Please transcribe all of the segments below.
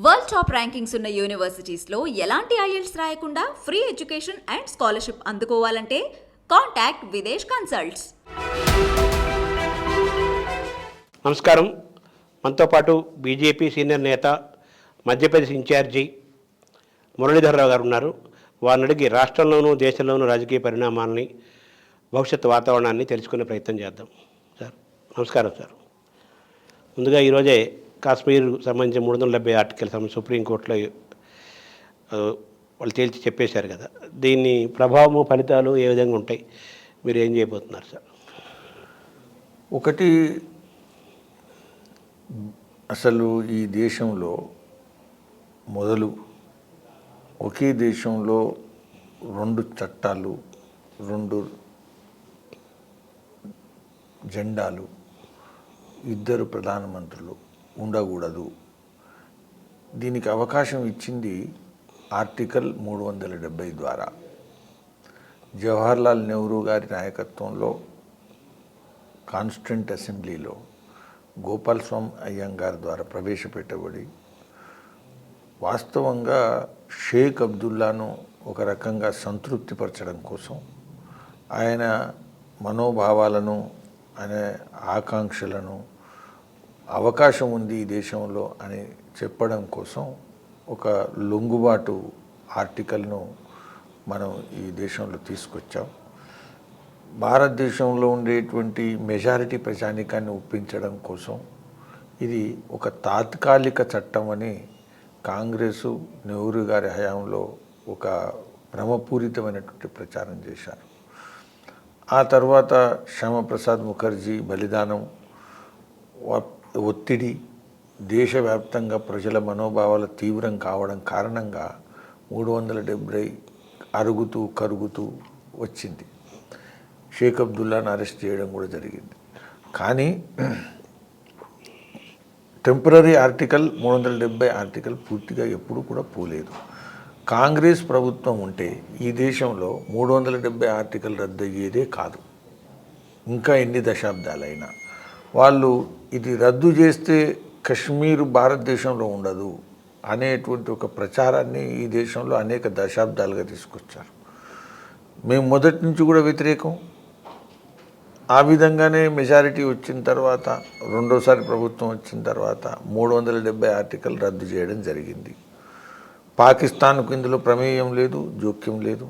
World top rankings ఉన్న యూనివర్సిటీస్లో ఎలాంటి IELTS రాయకుండా ఫ్రీ ఎడ్యుకేషన్ అండ్ స్కాలర్షిప్ అందుకోవాలంటే కాంటాక్ట్ విదేశ్ కన్సల్ట్స్. నమస్కారం. మనతో పాటు బీజేపీ సీనియర్ నేత మధ్యప్రదేశ్ ఇన్ఛార్జి మురళీధర్రావు గారు ఉన్నారు. వారిని అడిగి రాష్ట్రంలోనూ దేశంలోనూ రాజకీయ పరిణామాలని భవిష్యత్ వాతావరణాన్ని తెలుసుకునే ప్రయత్నం చేద్దాం. సార్ నమస్కారం. సార్ ముందుగా ఈరోజే కాశ్మీర్ సంబంధించిన 370 ఆర్టికల్ సుప్రీంకోర్టులో వాళ్ళు తేల్చి చెప్పేశారు కదా, దీన్ని ప్రభావము ఫలితాలు ఏ విధంగా ఉంటాయి, మీరు ఏం చేయబోతున్నారు సార్? ఒకటి, అసలు ఈ దేశంలో మొదలు ఒకే దేశంలో 2 చట్టాలు, 2 జెండాలు, 2 ప్రధానమంత్రులు ఉండకూడదు. దీనికి అవకాశం ఇచ్చింది ఆర్టికల్ 370 ద్వారా. జవహర్లాల్ నెహ్రూ గారి నాయకత్వంలో కాన్స్టిట్యూంట్ అసెంబ్లీలో గోపాల్ స్వామి అయ్యంగార్ ద్వారా ప్రవేశపెట్టబడి, వాస్తవంగా షేక్ అబ్దుల్లాను ఒక రకంగా సంతృప్తిపరచడం కోసం, ఆయన మనోభావాలను, ఆయన ఆకాంక్షలను అవకాశం ఉంది ఈ దేశంలో అని చెప్పడం కోసం ఒక లొంగుబాటు ఆర్టికల్ను మనం ఈ దేశంలో తీసుకొచ్చాం. భారతదేశంలో ఉండేటువంటి మెజారిటీ ప్రజానీకాన్ని ఒప్పించడం కోసం ఇది ఒక తాత్కాలిక చట్టం అని కాంగ్రెసు నెహ్రూ గారి హయాంలో ఒక భ్రమపూరితమైనటువంటి ప్రచారం చేశారు. ఆ తర్వాత శ్యామప్రసాద్ ముఖర్జీ బలిదానం, ఒత్తిడి, దేశవ్యాప్తంగా ప్రజల మనోభావాలు తీవ్రం కావడం కారణంగా 370 అరుగుతూ కరుగుతూ వచ్చింది. షేక్ అబ్దుల్లాను అరెస్ట్ చేయడం కూడా జరిగింది. కానీ టెంపరీ ఆర్టికల్ 370 ఆర్టికల్ పూర్తిగా ఎప్పుడు కూడా పోలేదు. కాంగ్రెస్ ప్రభుత్వం ఉంటే ఈ దేశంలో 370 ఆర్టికల్ రద్దయ్యేదే కాదు. ఇంకా ఎన్ని దశాబ్దాలైనా వాళ్ళు ఇది రద్దు చేస్తే కశ్మీర్ భారతదేశంలో ఉండదు అనేటువంటి ఒక ప్రచారాన్ని ఈ దేశంలో అనేక దశాబ్దాలుగా తీసుకొచ్చారు. మేము మొదటి నుంచి కూడా వ్యతిరేకం. ఆ విధంగానే మెజారిటీ వచ్చిన తర్వాత, రెండోసారి ప్రభుత్వం వచ్చిన తర్వాత 370 ఆర్టికల్ రద్దు చేయడం జరిగింది. పాకిస్తాన్కు ఇందులో ప్రమేయం లేదు, జోక్యం లేదు.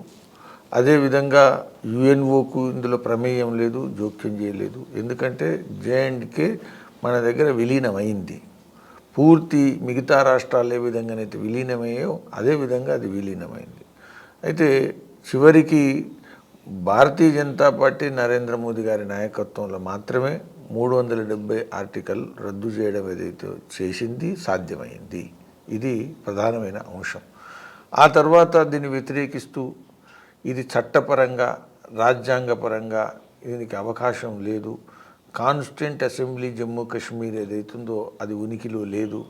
అదేవిధంగా యుఎన్ఓకు ఇందులో ప్రమేయం లేదు, జోక్యం చేయలేదు. ఎందుకంటే జేఎండ్కే మన దగ్గర విలీనమైంది. పూర్తి మిగతా రాష్ట్రాలు ఏ విధంగానైతే విలీనమయ్యో అదేవిధంగా అది విలీనమైంది. అయితే చివరికి భారతీయ జనతా పార్టీ నరేంద్ర మోదీ గారి నాయకత్వంలో మాత్రమే 370 ఆర్టికల్ రద్దు చేయడం ఏదైతే చేసింది సాధ్యమైంది. ఇది ప్రధానమైన అంశం. ఆ తర్వాత దీన్ని వ్యతిరేకిస్తూ ఇది చట్టపరంగా, రాజ్యాంగపరంగా దీనికి అవకాశం లేదు, కాన్స్టిట్యూంట్ అసెంబ్లీ జమ్మూ కాశ్మీర్ ఏదైతుందో అది ఉనికిలో లేదు,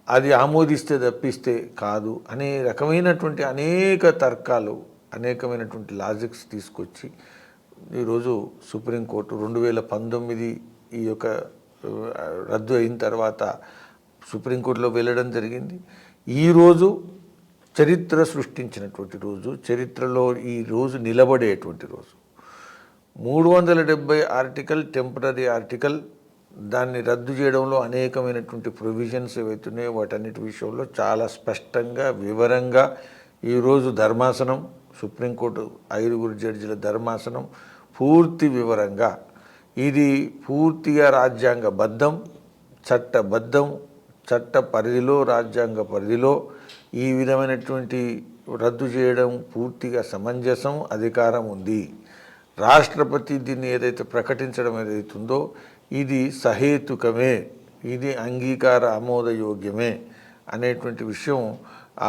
అది ఆమోదిస్తే తప్పిస్తే కాదు అనే రకమైనటువంటి అనేక తర్కాలు, అనేకమైనటువంటి లాజిక్స్ తీసుకొచ్చి ఈరోజు సుప్రీంకోర్టు 2019 ఈ యొక్క రద్దు అయిన తర్వాత సుప్రీంకోర్టులో వెళ్ళడం జరిగింది. ఈరోజు చరిత్ర సృష్టించినటువంటి రోజు, చరిత్రలో ఈ రోజు నిలబడేటువంటి రోజు. 370 ఆర్టికల్ టెంపరీ ఆర్టికల్, దాన్ని రద్దు చేయడంలో అనేకమైనటువంటి ప్రొవిజన్స్ ఏవైతున్నాయో వాటన్నిటి విషయంలో చాలా స్పష్టంగా, వివరంగా ఈరోజు ధర్మాసనం, సుప్రీంకోర్టు 5 జడ్జిల ధర్మాసనం పూర్తి వివరంగా ఇది పూర్తిగా రాజ్యాంగబద్ధం, చట్టబద్ధం, చట్ట పరిధిలో, రాజ్యాంగ పరిధిలో ఈ విధమైనటువంటి రద్దు చేయడం పూర్తిగా సమంజసం, అధికారం ఉంది. రాష్ట్రపతి దీన్ని ఏదైతే ప్రకటించడం ఏదైతుందో ఇది సహేతుకమే, ఇది అంగీకార ఆమోదయోగ్యమే అనేటువంటి విషయం,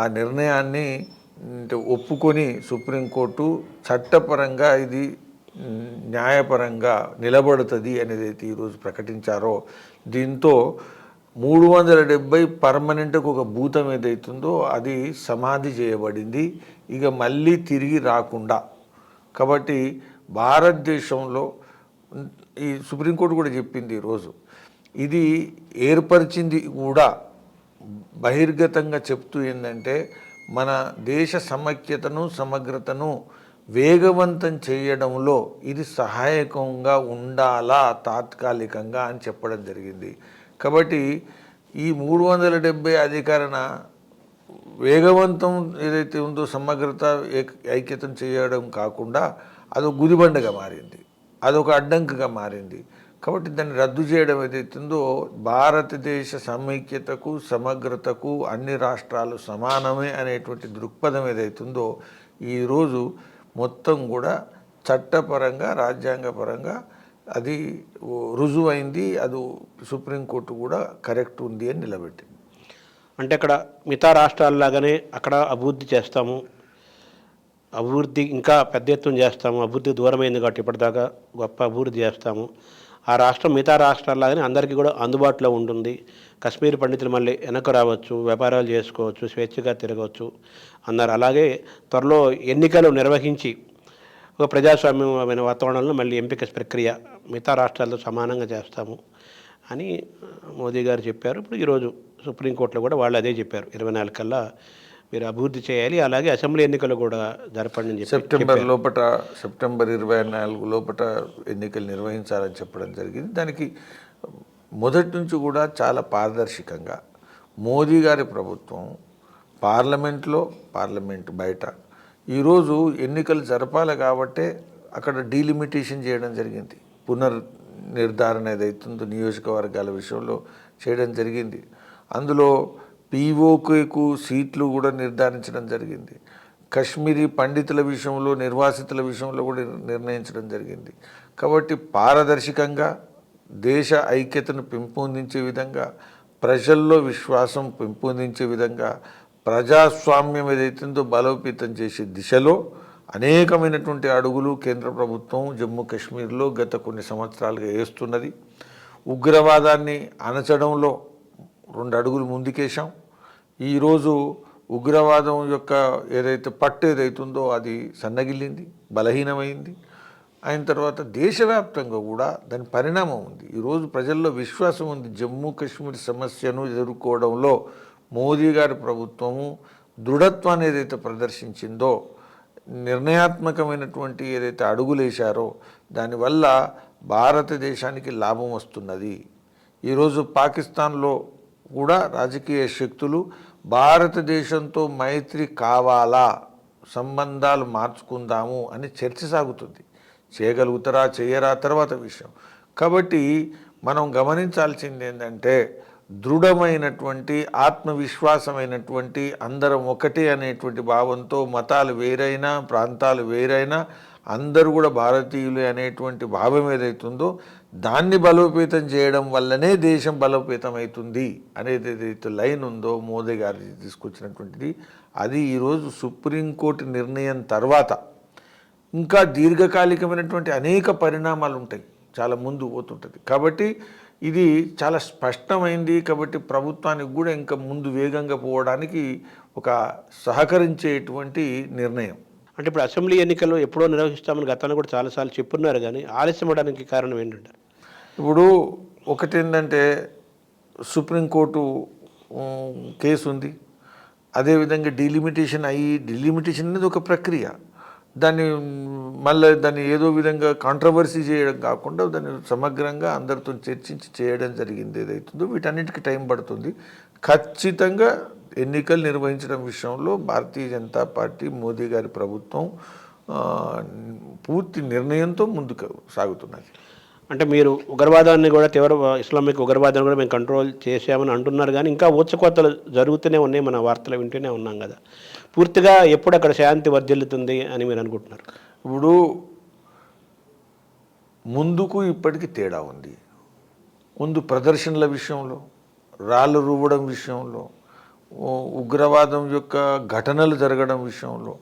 ఆ నిర్ణయాన్ని ఒప్పుకొని సుప్రీంకోర్టు చట్టపరంగా ఇది న్యాయపరంగా నిలబడుతుంది అనేది ఈరోజు ప్రకటించారో, దీంతో 370 పర్మనెంట్గా ఒక భూతం ఏదైతుందో అది సమాధి చేయబడింది, ఇక మళ్ళీ తిరిగి రాకుండా. కాబట్టి భారతదేశంలో ఈ సుప్రీంకోర్టు కూడా చెప్పింది ఈరోజు, ఇది ఏర్పరిచింది కూడా బహిర్గతంగా చెప్తూ ఏంటంటే మన దేశ సమైక్యతను సమగ్రతను వేగవంతం చేయడంలో ఇది సహాయకంగా ఉండాలా తాత్కాలికంగా అని చెప్పడం జరిగింది. కాబట్టి ఈ 370 అధికరణ వేగవంతం ఏదైతే ఉందో సమగ్రత ఐక్యతను చేయడం కాకుండా అదొక గుదిబండగా మారింది, అదొక అడ్డంకిగా మారింది. కాబట్టి దాన్ని రద్దు చేయడం ఏదైతుందో భారతదేశ సమైక్యతకు సమగ్రతకు అన్ని రాష్ట్రాలు సమానమే అనేటువంటి దృక్పథం ఏదైతుందో ఈరోజు మొత్తం కూడా చట్టపరంగా రాజ్యాంగపరంగా అది రుజువైంది. అది సుప్రీంకోర్టు కూడా కరెక్ట్ ఉంది అని నిలబెట్టింది. అంటే అక్కడ మిగతా రాష్ట్రాల్లాగానే అక్కడ అభివృద్ధి చేస్తాము, అభివృద్ధి ఇంకా పెద్ద ఎత్తున చేస్తాము, అభివృద్ధి దూరమైంది కాబట్టి ఇప్పటిదాకా గొప్ప అభివృద్ధి చేస్తాము, ఆ రాష్ట్రం మిగతా రాష్ట్రాల్లాగానే అందరికీ కూడా అందుబాటులో ఉంటుంది, కశ్మీర్ పండితులు మళ్ళీ వెనక్కి రావచ్చు, వ్యాపారాలు చేసుకోవచ్చు, స్వేచ్ఛగా తిరగవచ్చు అన్నారు. అలాగే త్వరలో ఎన్నికలు నిర్వహించి ఒక ప్రజాస్వామ్యమైన వాతావరణంలో మళ్ళీ ఎంపిక ప్రక్రియ మిగతా రాష్ట్రాలతో సమానంగా చేస్తాము అని మోదీ గారు చెప్పారు. ఇప్పుడు ఈరోజు సుప్రీంకోర్టులో కూడా వాళ్ళు అదే చెప్పారు, 24 కల్లా మీరు అభివృద్ధి చేయాలి, అలాగే అసెంబ్లీ ఎన్నికలు కూడా జరపండి అని చెప్పి సెప్టెంబర్ 24 లోపల ఎన్నికలు నిర్వహించాలని చెప్పడం జరిగింది. దానికి మొదటి నుంచి కూడా చాలా పారదర్శకంగా మోదీ గారి ప్రభుత్వం పార్లమెంట్ బయట ఈరోజు ఎన్నికలు జరపాలి కాబట్టే అక్కడ డీలిమిటేషన్ చేయడం జరిగింది. పునర్నిర్ధారణ ఏదైతుందో నియోజకవర్గాల విషయంలో చేయడం జరిగింది. అందులో పీఓకేకు సీట్లు కూడా నిర్ధారించడం జరిగింది. కశ్మీరీ పండితుల విషయంలో, నిర్వాసితుల విషయంలో కూడా నిర్ణయించడం జరిగింది. కాబట్టి పారదర్శకంగా దేశ ఐక్యతను పెంపొందించే విధంగా, ప్రజల్లో విశ్వాసం పెంపొందించే విధంగా, ప్రజాస్వామ్యం ఏదైతుందో బలోపేతం చేసే దిశలో అనేకమైనటువంటి అడుగులు కేంద్ర ప్రభుత్వం జమ్మూ కాశ్మీర్లో గత కొన్ని సంవత్సరాలుగా వేస్తున్నది. ఉగ్రవాదాన్ని అణచడంలో 2 అడుగులు ముందుకేసాం. ఈరోజు ఉగ్రవాదం యొక్క ఏదైతే పట్టు ఏదైతుందో అది సన్నగిల్లింది, బలహీనమైంది. అయిన తర్వాత దేశవ్యాప్తంగా కూడా దాని పరిణామం ఉంది. ఈరోజు ప్రజల్లో విశ్వాసం ఉంది. జమ్మూ కాశ్మీర్ సమస్యను ఎదుర్కోవడంలో మోదీ గారి ప్రభుత్వము దృఢత్వాన్ని ఏదైతే ప్రదర్శించిందో, నిర్ణయాత్మకమైనటువంటి ఏదైతే అడుగులు వేశారో దానివల్ల భారతదేశానికి లాభం వస్తున్నది. ఈరోజు పాకిస్తాన్లో కూడా రాజకీయ శక్తులు భారతదేశంతో మైత్రి కావాలా, సంబంధాలు మార్చుకుందాము అని చర్చ సాగుతుంది. చేయగలుగుతారా చేయరా తర్వాత విషయం. కాబట్టి మనం గమనించాల్సింది ఏంటంటే దృఢమైనటువంటి ఆత్మవిశ్వాసమైనటువంటి అందరం ఒకటే అనేటువంటి భావంతో, మతాలు వేరైనా ప్రాంతాలు వేరైనా అందరూ కూడా భారతీయులే అనేటువంటి భావం ఏదైతుందో దాన్ని బలోపేతం చేయడం వల్లనే దేశం బలోపేతం అవుతుంది అనేది ఏదైతే లైన్ ఉందో మోదీ గారు తీసుకొచ్చినటువంటిది, అది ఈరోజు సుప్రీంకోర్టు నిర్ణయం తర్వాత ఇంకా దీర్ఘకాలికమైనటువంటి అనేక పరిణామాలు ఉంటాయి, చాలా ముందు పోతుంటుంది. కాబట్టి ఇది చాలా స్పష్టమైంది. కాబట్టి ప్రభుత్వానికి కూడా ఇంకా ముందు వేగంగా పోవడానికి ఒక సహకరించేటువంటి నిర్ణయం. అంటే ఇప్పుడు అసెంబ్లీ ఎన్నికలు ఎప్పుడో నిర్వహిస్తామని గతంలో కూడా చాలాసార్లు చెప్పున్నారు, కానీ ఆలస్యం అవడానికి కారణం ఏంటంటే ఇప్పుడు ఒకటి ఏంటంటే సుప్రీంకోర్టు కేసు ఉంది, అదేవిధంగా డీలిమిటేషన్ అనేది ఒక ప్రక్రియ. దాన్ని ఏదో విధంగా కాంట్రవర్సీ చేయడం కాకుండా దాన్ని సమగ్రంగా అందరితో చర్చించి చేయడం జరిగింది ఏదైతుందో వీటన్నిటికీ టైం పడుతుంది. ఖచ్చితంగా ఎన్నికలు నిర్వహించడం విషయంలో భారతీయ జనతా పార్టీ మోదీ గారి ప్రభుత్వం పూర్తి నిర్ణయంతో ముందుకు సాగుతున్నది. అంటే మీరు ఉగ్రవాదాన్ని కూడా ఇస్లామిక్ ఉగ్రవాదాన్ని కూడా మేము కంట్రోల్ చేసామని అంటున్నారు, కానీ ఇంకా ఊచకోతలు జరుగుతూనే ఉన్నాయి, మన వార్తలు వింటూనే ఉన్నాం కదా. పూర్తిగా ఎప్పుడు అక్కడ శాంతి వర్ధిల్లుతుంది అని మీరు అనుకుంటున్నారు? ఇప్పుడు ముందుకు ఇప్పటికీ తేడా ఉంది. ముందు ప్రదర్శనల విషయంలో, రాళ్ళు రువ్వడం విషయంలో, ఉగ్రవాదం యొక్క ఘటనలు జరగడం విషయంలో,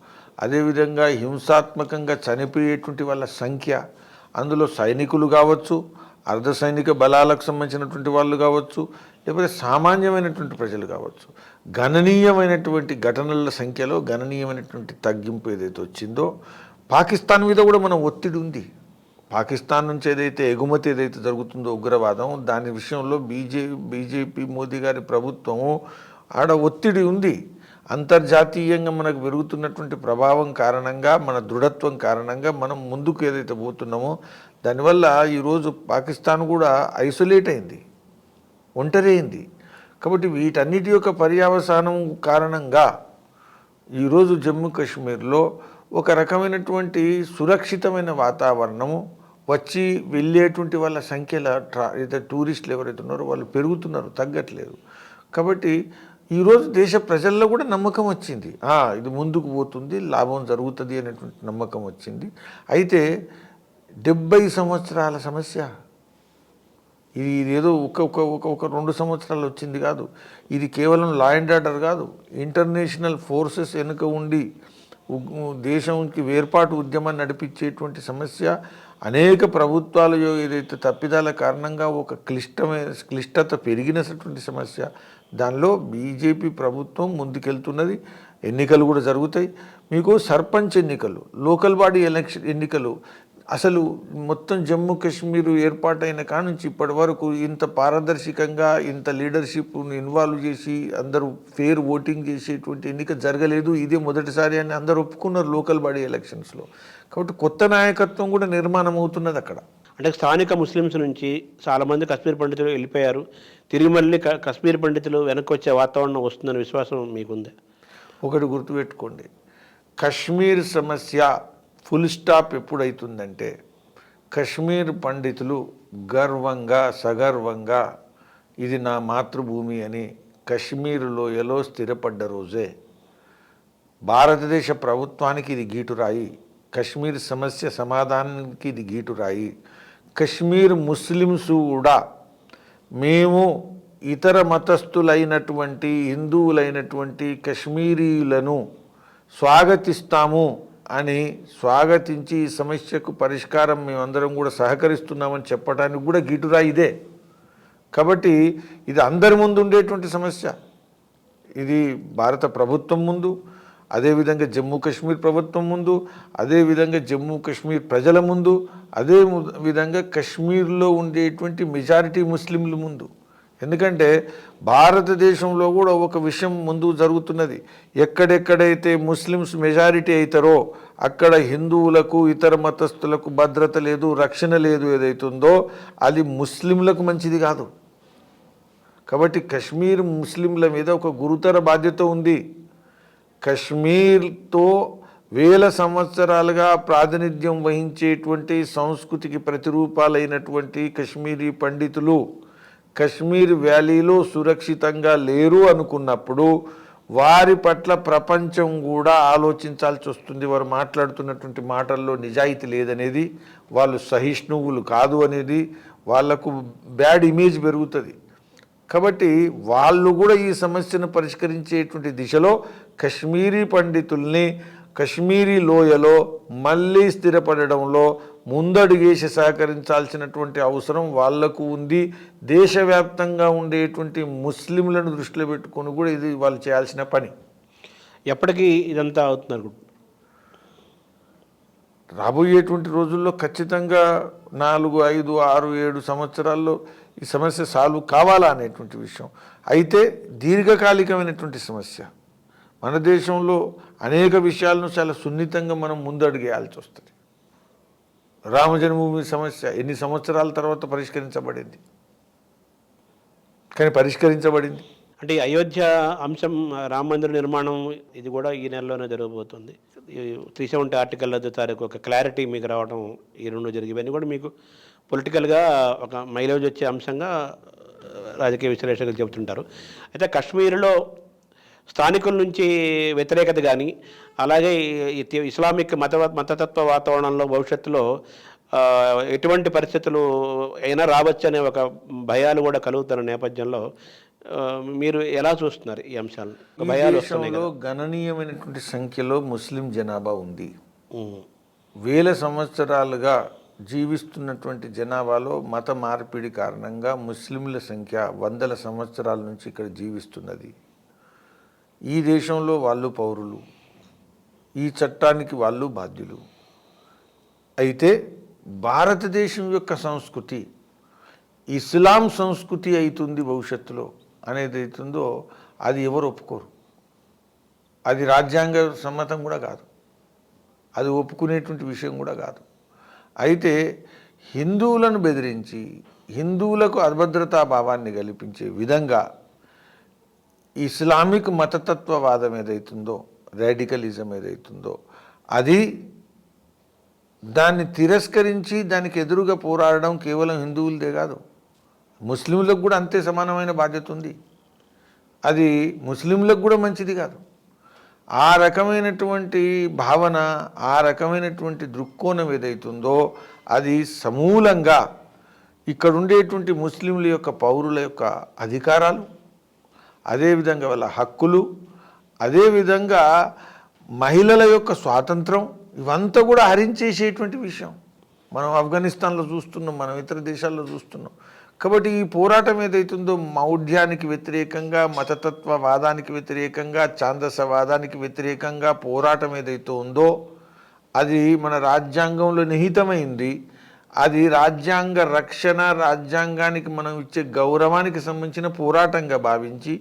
అదేవిధంగా హింసాత్మకంగా చనిపోయేటువంటి వాళ్ళ సంఖ్య, అందులో సైనికులు కావచ్చు, అర్ధ సైనిక బలాలకు సంబంధించినటువంటి వాళ్ళు కావచ్చు, లేకపోతే సామాన్యమైనటువంటి ప్రజలు కావచ్చు, గణనీయమైనటువంటి ఘటనల సంఖ్యలో గణనీయమైనటువంటి తగ్గింపు ఏదైతే వచ్చిందో, పాకిస్తాన్ మీద కూడా మన ఒత్తిడి ఉంది. పాకిస్తాన్ నుంచి ఏదైతే ఎగుమతి ఏదైతే జరుగుతుందో ఉగ్రవాదం, దాని విషయంలో బీజేపీ మోదీ గారి ప్రభుత్వము ఆడ ఒత్తిడి ఉంది. అంతర్జాతీయంగా మనకు పెరుగుతున్నటువంటి ప్రభావం కారణంగా, మన దృఢత్వం కారణంగా మనం ముందుకు ఏదైతే పోతున్నామో దానివల్ల ఈరోజు పాకిస్తాన్ కూడా ఐసోలేట్ అయింది, ఒంటరి అయింది. కాబట్టి వీటన్నిటి యొక్క పర్యవసానం కారణంగా ఈరోజు జమ్మూ కాశ్మీర్లో ఒక రకమైనటువంటి సురక్షితమైన వాతావరణము వచ్చి వెళ్ళేటువంటి వాళ్ళ సంఖ్యల అయితే టూరిస్టులు ఎవరైతే ఉన్నారో వాళ్ళు పెరుగుతున్నారు, తగ్గట్లేదు. కాబట్టి ఈరోజు దేశ ప్రజల్లో కూడా నమ్మకం వచ్చింది, ఇది ముందుకు పోతుంది, లాభం జరుగుతుంది అనేటువంటి నమ్మకం వచ్చింది. అయితే 70 సంవత్సరాల సమస్య ఇది ఏదో ఒక 2 సంవత్సరాలు వచ్చింది కాదు. ఇది కేవలం లా అండ్ ఆర్డర్ కాదు, ఇంటర్నేషనల్ ఫోర్సెస్ వెనుక ఉండి దేశంకి వేర్పాటు ఉద్యమాన్ని నడిపించేటువంటి సమస్య. అనేక ప్రభుత్వాలు ఏదైతే తప్పిదాల కారణంగా ఒక క్లిష్టత పెరిగినటువంటి సమస్య. దానిలో బీజేపీ ప్రభుత్వం ముందుకెళ్తున్నది. ఎన్నికలు కూడా జరుగుతాయి. మీకు సర్పంచ్ ఎన్నికలు, లోకల్ బాడీ ఎన్నికలు, అసలు మొత్తం జమ్మూ కాశ్మీర్ ఏర్పాటైన కానుంచి ఇప్పటి వరకు ఇంత పారదర్శకంగా ఇంత లీడర్షిప్ను ఇన్వాల్వ్ చేసి అందరూ ఫేర్ ఓటింగ్ చేసేటువంటి ఎన్నిక జరగలేదు. ఇదే మొదటిసారి అని అందరూ ఒప్పుకున్నారు లోకల్ బాడీ ఎలక్షన్స్లో. కాబట్టి కొత్త నాయకత్వం కూడా నిర్మాణం అవుతున్నది అక్కడ. అంటే స్థానిక ముస్లిమ్స్ నుంచి చాలామంది కశ్మీర్ పండితులు వెళ్ళిపోయారు. తిరిగి మళ్ళీ కశ్మీర్ పండితులు వెనక్కి వచ్చే వాతావరణం వస్తుందనే విశ్వాసం మీకుందా? ఒకటి గుర్తుపెట్టుకోండి, కశ్మీర్ సమస్య ఫుల్ స్టాప్ ఎప్పుడైతుందంటే కశ్మీర్ పండితులు గర్వంగా సగర్వంగా ఇది నా మాతృభూమి అని కశ్మీర్ లోయలో స్థిరపడ్డ రోజే. భారతదేశ ప్రభుత్వానికి ఇది గీటురాయి, కశ్మీర్ సమస్య సమాధానానికి ఇది గీటురాయి. కశ్మీర్ ముస్లిమ్స్ కూడా మేము ఇతర మతస్థులైనటువంటి హిందువులైనటువంటి కశ్మీరీలను స్వాగతిస్తాము అని స్వాగతించి ఈ సమస్యకు పరిష్కారం మేమందరం కూడా సహకరిస్తున్నామని చెప్పడానికి కూడా గీటురాయి ఇదే. కాబట్టి ఇది అందరి ముందు ఉండేటువంటి సమస్య. ఇది భారత ప్రభుత్వం ముందు, అదేవిధంగా జమ్మూ కాశ్మీర్ ప్రభుత్వం ముందు, అదేవిధంగా జమ్మూ కాశ్మీర్ ప్రజల ముందు, అదే విధంగా కశ్మీర్లో ఉండేటువంటి మెజారిటీ ముస్లింల ముందు. ఎందుకంటే భారతదేశంలో కూడా ఒక విషయం ముందు జరుగుతున్నది. ఎక్కడెక్కడైతే ముస్లిమ్స్ మెజారిటీ అవుతారో అక్కడ హిందువులకు ఇతర మతస్థులకు భద్రత లేదు, రక్షణ లేదు. ఏదైతుందో అది ముస్లింలకు మంచిది కాదు. కాబట్టి కశ్మీర్ ముస్లింల మీద ఒక గురుతర బాధ్యత ఉంది. కశ్మీర్తో వేల సంవత్సరాలుగా ప్రాతినిధ్యం వహించేటువంటి సంస్కృతికి ప్రతిరూపాలైనటువంటి కశ్మీరీ పండితులు కశ్మీర్ వ్యాలీలో సురక్షితంగా లేరు అనుకున్నప్పుడు వారి పట్ల ప్రపంచం కూడా ఆలోచించాల్సి వస్తుంది. వారు మాట్లాడుతున్నటువంటి మాటల్లో నిజాయితీ లేదనేది, వాళ్ళు సహిష్ణువులు కాదు అనేది, వాళ్లకు బ్యాడ్ ఇమేజ్ పెరుగుతుంది. కాబట్టి వాళ్ళు కూడా ఈ సమస్యను పరిష్కరించేటువంటి దిశలో కశ్మీరీ పండితుల్ని కశ్మీరీ లోయలో మళ్ళీ స్థిరపడడంలో ముందడుగేసి సహకరించాల్సినటువంటి అవసరం వాళ్లకు ఉంది. దేశవ్యాప్తంగా ఉండేటువంటి ముస్లింలను దృష్టిలో పెట్టుకొని కూడా ఇది వాళ్ళు చేయాల్సిన పని. ఎప్పటికీ ఇదంతా అవుతున్నారు? రాబోయేటువంటి రోజుల్లో ఖచ్చితంగా 4, 5, 6, 7 సంవత్సరాల్లో ఈ సమస్య సాల్వ్ కావాలా అనేటువంటి విషయం. అయితే దీర్ఘకాలికమైనటువంటి సమస్య. మన దేశంలో అనేక విషయాలను చాలా సున్నితంగా మనం ముందడుగేయాల్సి వస్తుంది. రామ జన్మభూమి సమస్య ఎన్ని సంవత్సరాల తర్వాత పరిష్కరించబడింది, కానీ పరిష్కరించబడింది. అంటే అయోధ్య అంశం, రామ మందిర నిర్మాణం ఇది కూడా ఈ నెలలోనే జరగబోతుంది. 370 ఆర్టికల్ రద్దు తారీఖు ఒక క్లారిటీ మీకు రావడం, ఈ రెండు జరిగి ఇవన్నీ కూడా మీకు పొలిటికల్గా ఒక మైలేజ్ వచ్చే అంశంగా రాజకీయ విశ్లేషకులు చెబుతుంటారు. అయితే కశ్మీర్లో స్థానికుల నుంచి వ్యతిరేకత కానీ, అలాగే ఇస్లామిక్ మతతత్వ వాతావరణంలో భవిష్యత్తులో ఎటువంటి పరిస్థితులు అయినా రావచ్చు అనే ఒక భయాలు కూడా కలుగుతున్న నేపథ్యంలో మీరు ఎలా చూస్తున్నారు ఈ అంశాలను? భయాలు దేశంలో గణనీయమైనటువంటి సంఖ్యలో ముస్లిం జనాభా ఉంది. వేల సంవత్సరాలుగా జీవిస్తున్నటువంటి జనాభాలో మత మార్పిడి కారణంగా ముస్లింల సంఖ్య వందల సంవత్సరాల నుంచి ఇక్కడ జీవిస్తున్నది. ఈ దేశంలో వాళ్ళు పౌరులు, ఈ చట్టానికి వాళ్ళు బాధ్యులు. అయితే భారతదేశం యొక్క సంస్కృతి ఇస్లాం సంస్కృతి అవుతుంది భవిష్యత్తులో అనేది అవుతుందో అది ఎవరు ఒప్పుకోరు. అది రాజ్యాంగ సమ్మతం కూడా కాదు, అది ఒప్పుకునేటువంటి విషయం కూడా కాదు. అయితే హిందువులను బెదిరించి హిందువులకు అభద్రతా భావాన్ని కల్పించే విధంగా ఇస్లామిక్ మతతత్వవాదం ఏదైతుందో, రాడికలిజం ఏదైతుందో, అది దాన్ని తిరస్కరించి దానికి ఎదురుగా పోరాడడం కేవలం హిందువులదే కాదు, ముస్లింలకు కూడా అంతే సమానమైన బాధ్యత ఉంది. అది ముస్లింలకు కూడా మంచిది కాదు. ఆ రకమైనటువంటి భావన, ఆ రకమైనటువంటి దృక్కోణం ఏదైతుందో అది సమూలంగా ఇక్కడ ఉండేటువంటి ముస్లింల యొక్క పౌరుల యొక్క అధికారాలు, అదేవిధంగా వాళ్ళ హక్కులు, అదేవిధంగా మహిళల యొక్క స్వాతంత్రం, ఇవంతా కూడా హరించేసేటువంటి విషయం మనం ఆఫ్ఘనిస్తాన్లో చూస్తున్నాం, మనం ఇతర దేశాల్లో చూస్తున్నాం. కాబట్టి ఈ పోరాటం ఏదైతుందో మౌఢ్యానికి వ్యతిరేకంగా, మతతత్వవాదానికి వ్యతిరేకంగా, ఛాందసవాదానికి వ్యతిరేకంగా పోరాటం ఏదైతే ఉందో అది మన రాజ్యాంగంలో నిహితమైంది. అది రాజ్యాంగ రక్షణ, రాజ్యాంగానికి మనం ఇచ్చే గౌరవానికి సంబంధించిన పోరాటంగా భావించి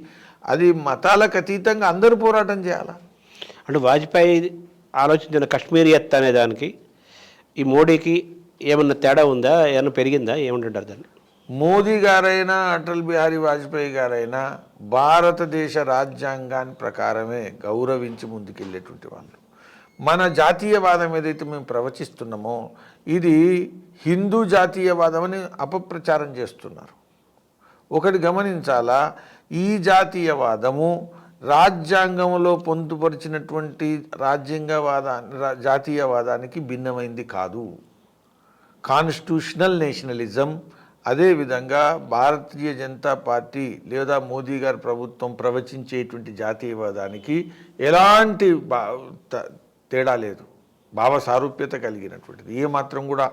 అది మతాలకు అతీతంగా అందరూ పోరాటం చేయాలి. అంటే వాజ్పేయి ఆలోచించిన కశ్మీరియత్ అనే దానికి ఈ మోడీకి ఏమన్నా తేడా ఉందా, ఏమన్నా పెరిగిందా, ఏమంటుంటారు దాన్ని? మోదీ గారైనా అటల్ బిహారీ వాజ్పేయి గారైనా భారతదేశ రాజ్యాంగాన్ని ప్రకారమే గౌరవించి ముందుకెళ్ళేటువంటి వాళ్ళు. మన జాతీయవాదం ఏదైతే మేము ప్రవచిస్తున్నామో ఇది హిందూ జాతీయవాదం అని అపప్రచారం చేస్తున్నారు. ఒకటి గమనించాలా, ఈ జాతీయవాదము రాజ్యాంగంలో పొందుపరిచినటువంటి జాతీయవాదానికి భిన్నమైంది కాదు. కాన్స్టిట్యూషనల్ నేషనలిజం, అదేవిధంగా భారతీయ జనతా పార్టీ లేదా మోదీ గారి ప్రభుత్వం ప్రవచించేటువంటి జాతీయవాదానికి ఎలాంటి తేడా లేదు, భావ సారూప్యత కలిగినటువంటిది. ఏమాత్రం కూడా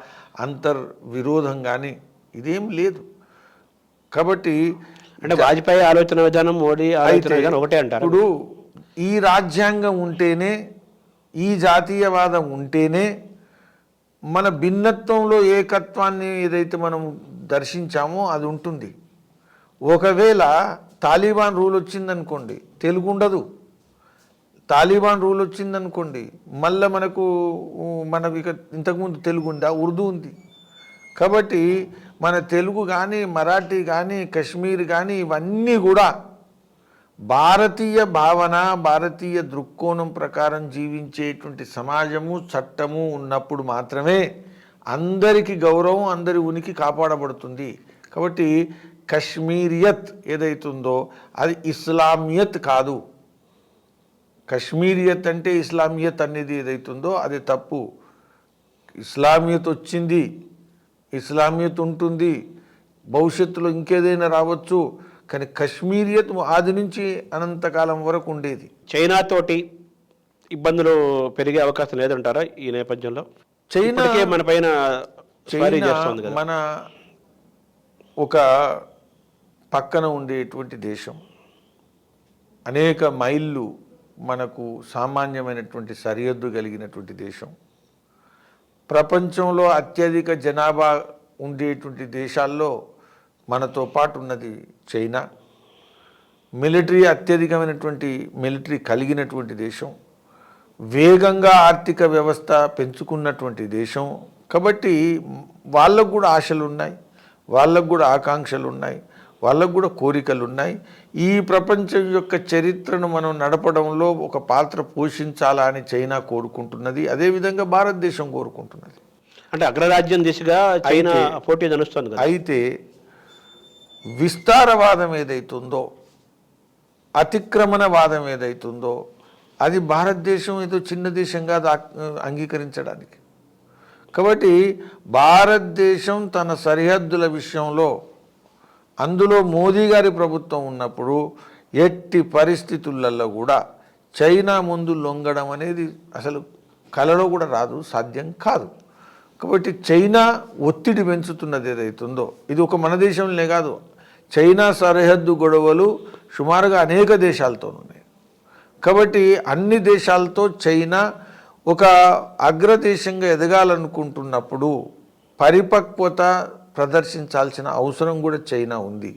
అంతర్విరోధం కానీ ఇదేం లేదు. కాబట్టి అంటే వాజ్పేయి ఆలోచన విధానం, మోడీ ఆలోచన విధానం ఒకటే అంటారు. ఇప్పుడు ఈ రాజ్యాంగం ఉంటేనే, ఈ జాతీయవాదం ఉంటేనే మన భిన్నత్వంలో ఏకత్వాన్ని ఏదైతే మనం దర్శించామో అది ఉంటుంది. ఒకవేళ తాలిబాన్ రూల్ వచ్చిందనుకోండి తెలుగు ఉండదు, తాలిబాన్ రూల్ వచ్చిందనుకోండి మళ్ళీ మనకు ఇక ఇంతకుముందు తెలుగు ఉందా, ఉర్దూ ఉంది. కాబట్టి మన తెలుగు కానీ, మరాఠీ కానీ, కశ్మీర్ కానీ ఇవన్నీ కూడా భారతీయ భావన, భారతీయ దృక్కోణం ప్రకారం జీవించేటువంటి సమాజము, చట్టము ఉన్నప్పుడు మాత్రమే అందరికీ గౌరవం, అందరి ఉనికి కాపాడబడుతుంది. కాబట్టి కశ్మీరియత్ ఏదైతుందో అది ఇస్లామియత్ కాదు. కశ్మీరియత్ అంటే ఇస్లామియత్ అనేది ఏదైతుందో అది తప్పు. ఇస్లామియత్ వచ్చింది, ఇస్లామియత్ ఉంటుంది, భవిష్యత్తులో ఇంకేదైనా రావచ్చు, కానీ కశ్మీరియత్ ఆది నుంచి అనంతకాలం వరకు ఉండేది. చైనాతోటి ఇబ్బందులు పెరిగే అవకాశం లేదంటారా ఈ నేపథ్యంలో? చైనా మన పైన చేస్తుంది కదా. మన ఒక పక్కన ఉండేటువంటి దేశం, అనేక మైళ్ళు మనకు సామాన్యమైనటువంటి సరిహద్దు కలిగినటువంటి దేశం, ప్రపంచంలో అత్యధిక జనాభా ఉండేటువంటి దేశాల్లో మనతో పాటు ఉన్నది చైనా. అత్యధికమైనటువంటి మిలిటరీ కలిగినటువంటి దేశం, వేగంగా ఆర్థిక వ్యవస్థ పెంచుకున్నటువంటి దేశం. కాబట్టి వాళ్ళకు కూడా ఆశలు ఉన్నాయి, వాళ్ళకు కూడా ఆకాంక్షలు ఉన్నాయి, వాళ్ళకు కూడా కోరికలు ఉన్నాయి. ఈ ప్రపంచం యొక్క చరిత్రను మనం నడపడంలో ఒక పాత్ర పోషించాలా అని చైనా కోరుకుంటున్నది, అదేవిధంగా భారతదేశం కోరుకుంటున్నది. అంటే అగ్రరాజ్యం దిశగా చైనా పోటీ నడుస్తుంది. అయితే విస్తారవాదం ఏదైతుందో, అతిక్రమణవాదం ఏదైతుందో అది భారతదేశం ఏదో చిన్న దేశంగా అంగీకరించడానికి. కాబట్టి భారతదేశం తన సరిహద్దుల విషయంలో, అందులో మోదీ గారి ప్రభుత్వం ఉన్నప్పుడు ఎట్టి పరిస్థితులలో కూడా చైనా ముందు లొంగడం అనేది అసలు కలలో కూడా రాదు, సాధ్యం కాదు. కాబట్టి చైనా ఒత్తిడి పెంచుతున్నది ఏదైతుందో ఇది ఒక మన దేశంలోనే కాదు, చైనా సరిహద్దు గొడవలు సుమారుగా అనేక దేశాలతో ఉన్నాయి. కాబట్టి అన్ని దేశాలతో చైనా ఒక అగ్రదేశంగా ఎదగాలనుకుంటున్నప్పుడు పరిపక్వత ప్రదర్శించాల్సిన అవసరం కూడా చైనా ఉంది.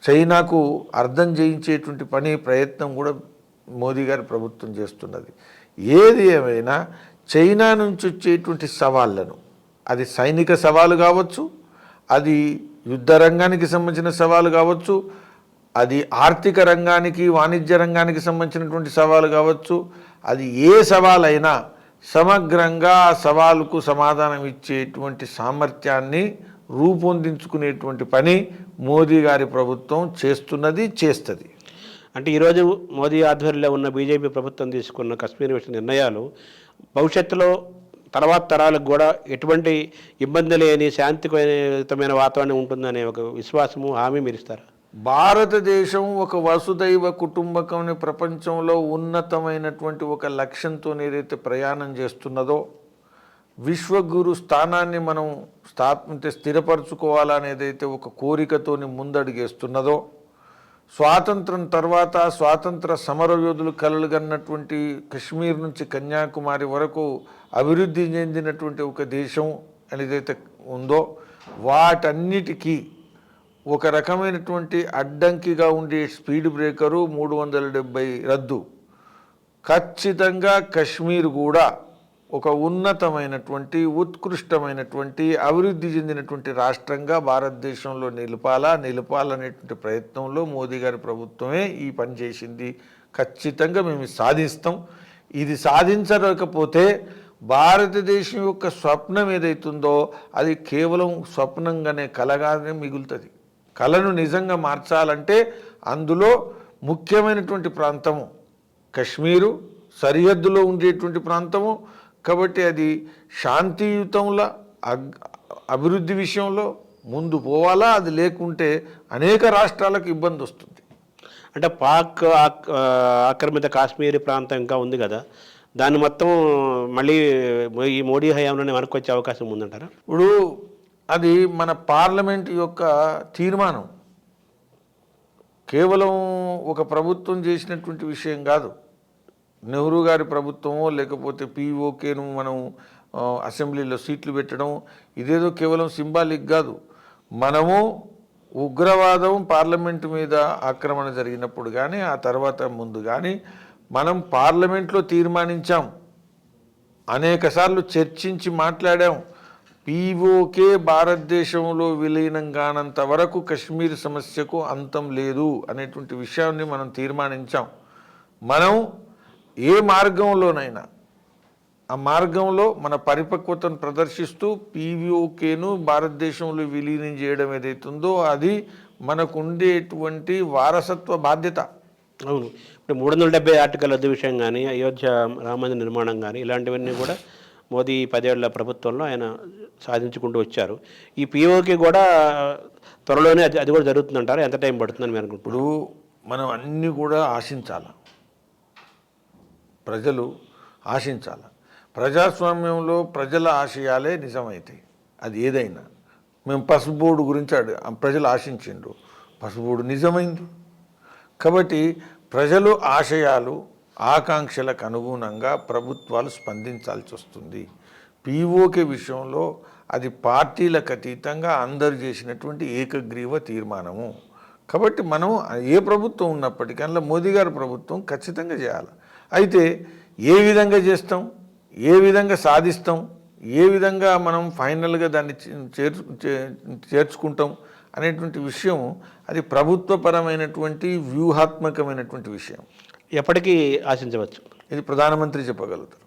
చైనాకు అర్థం చేయించేటువంటి ప్రయత్నం కూడా మోదీ గారి ప్రభుత్వం చేస్తున్నది. ఏది ఏమైనా చైనా నుంచి వచ్చేటువంటి సవాళ్లను, అది సైనిక సవాలు కావచ్చు, అది యుద్ధ రంగానికి సంబంధించిన సవాలు కావచ్చు, అది ఆర్థిక రంగానికి వాణిజ్య రంగానికి సంబంధించినటువంటి సవాలు కావచ్చు, అది ఏ సవాలైనా సమగ్రంగా ఆ సవాలుకు సమాధానం ఇచ్చేటువంటి సామర్థ్యాన్ని రూపొందించుకునేటువంటి పని మోదీ గారి ప్రభుత్వం చేస్తున్నది, చేస్తుంది. అంటే ఈరోజు మోదీ ఆధ్వర్యంలో ఉన్న బీజేపీ ప్రభుత్వం తీసుకున్న కశ్మీర్ విషయ నిర్ణయాలు భవిష్యత్తులో తర్వాత తరాలకు కూడా ఎటువంటి ఇబ్బంది లేని శాంతియుతమైన వాతావరణం ఉంటుందనే ఒక విశ్వాసము, హామీ మీరు ఇస్తారా? భారతదేశం ఒక వసుదైవ కుటుంబకం ప్రపంచంలో ఉన్నతమైనటువంటి ఒక లక్ష్యంతో ఏదైతే ప్రయాణం చేస్తున్నదో, విశ్వగురు స్థానాన్ని మనం స్థిరపరచుకోవాలనేదైతే ఒక కోరికతోని ముందడుగేస్తున్నదో, స్వాతంత్రం తర్వాత స్వాతంత్ర సమరయోధులు కలలుగన్నటువంటి కశ్మీర్ నుంచి కన్యాకుమారి వరకు అభివృద్ధి చెందినటువంటి ఒక దేశం అనేదైతే ఉందో, వాటన్నిటికీ ఒక రకమైనటువంటి అడ్డంకిగా ఉండే స్పీడ్ బ్రేకరు 370 రద్దు. ఖచ్చితంగా కశ్మీర్ కూడా ఒక ఉన్నతమైనటువంటి ఉత్కృష్టమైనటువంటి అభివృద్ధి చెందినటువంటి రాష్ట్రంగా భారతదేశంలో నిలపాలనేటువంటి ప్రయత్నంలో మోదీ గారి ప్రభుత్వమే ఈ పని చేసింది. ఖచ్చితంగా మేము సాధిస్తాం. ఇది సాధించలేకపోతే భారతదేశం యొక్క స్వప్నం ఏదైతుందో అది కేవలం స్వప్నంగానే, కలగానే మిగులుతుంది. కళను నిజంగా మార్చాలంటే అందులో ముఖ్యమైనటువంటి ప్రాంతము కశ్మీరు, సరిహద్దులో ఉండేటువంటి ప్రాంతము. కాబట్టి అది శాంతియుతంలో అభివృద్ధి విషయంలో ముందు పోవాలా. అది లేకుంటే అనేక రాష్ట్రాలకు ఇబ్బంది వస్తుంది. అంటే పాక్ ఆక్రమిత కాశ్మీర్ ప్రాంతం ఇంకా ఉంది కదా, దాన్ని మొత్తం మళ్ళీ ఈ మోడీ హయాంలోనే మనకు వచ్చే అవకాశం ఉందంటారా? ఇప్పుడు అది మన పార్లమెంట్ యొక్క తీర్మానం, కేవలం ఒక ప్రభుత్వం చేసినటువంటి విషయం కాదు. నెహ్రూ గారి ప్రభుత్వమో లేకపోతే పీఓకేను మనం అసెంబ్లీలో సీట్లు పెట్టడం ఇదేదో కేవలం సింబాలిక్ కాదు. మనము ఉగ్రవాదం పార్లమెంటు మీద ఆక్రమణ జరిగినప్పుడు కానీ ఆ తర్వాత ముందు కానీ మనం పార్లమెంట్లో తీర్మానించాం, అనేకసార్లు చర్చించి మాట్లాడాం. పీఓకే భారతదేశంలో విలీనం కానంత వరకు కశ్మీర్ సమస్యకు అంతం లేదు అనేటువంటి విషయాన్ని మనం తీర్మానించాం. మనం ఏ మార్గంలోనైనా ఆ మార్గంలో మన పరిపక్వతను ప్రదర్శిస్తూ పీఓకేను భారతదేశంలో విలీనం చేయడం ఏదైతుందో అది మనకు ఉండేటువంటి వారసత్వ బాధ్యత. అవును. ఇప్పుడు 370 ఆర్టికల్ రద్దు విషయం కానీ, అయోధ్య రామమందిర నిర్మాణం కానీ, ఇలాంటివన్నీ కూడా మోదీ 10 ఏళ్ల ప్రభుత్వంలో ఆయన సాధించుకుంటూ వచ్చారు. ఈ పీఓకే కూడా త్వరలోనే అది కూడా జరుగుతుందంటారు. ఎంత టైం పడుతుందని మీరు అనుకుంటున్నారు? ఇప్పుడు మనం అన్నీ కూడా ఆశించాలి, ప్రజలు ఆశించాలి. ప్రజాస్వామ్యంలో ప్రజల ఆశయాలే నిజమవుతాయి. అది ఏదైనా. మేము పసుపు బోర్డు గురించి ప్రజలు ఆశించిండ్రు, పసుపు బోర్డు నిజమైంది. కాబట్టి ప్రజలు ఆశయాలు ఆకాంక్షలకు అనుగుణంగా ప్రభుత్వాలు స్పందించాల్సి వస్తుంది. పీఓకే విషయంలో అది పార్టీలకు అతీతంగా అందరు చేసినటువంటి ఏకగ్రీవ తీర్మానము. కాబట్టి మనం ఏ ప్రభుత్వం ఉన్నప్పటికీ అందులో మోదీ గారి ప్రభుత్వం ఖచ్చితంగా చేయాలి. అయితే ఏ విధంగా చేస్తాం, ఏ విధంగా సాధిస్తాం, ఏ విధంగా మనం ఫైనల్గా దాన్ని చేర్చుకుంటాం అనేటువంటి విషయం అది ప్రభుత్వపరమైనటువంటి వ్యూహాత్మకమైనటువంటి విషయం. ఎప్పటికీ ఆశించవచ్చు, ఇది ప్రధానమంత్రి చెప్పగలుగుతారు.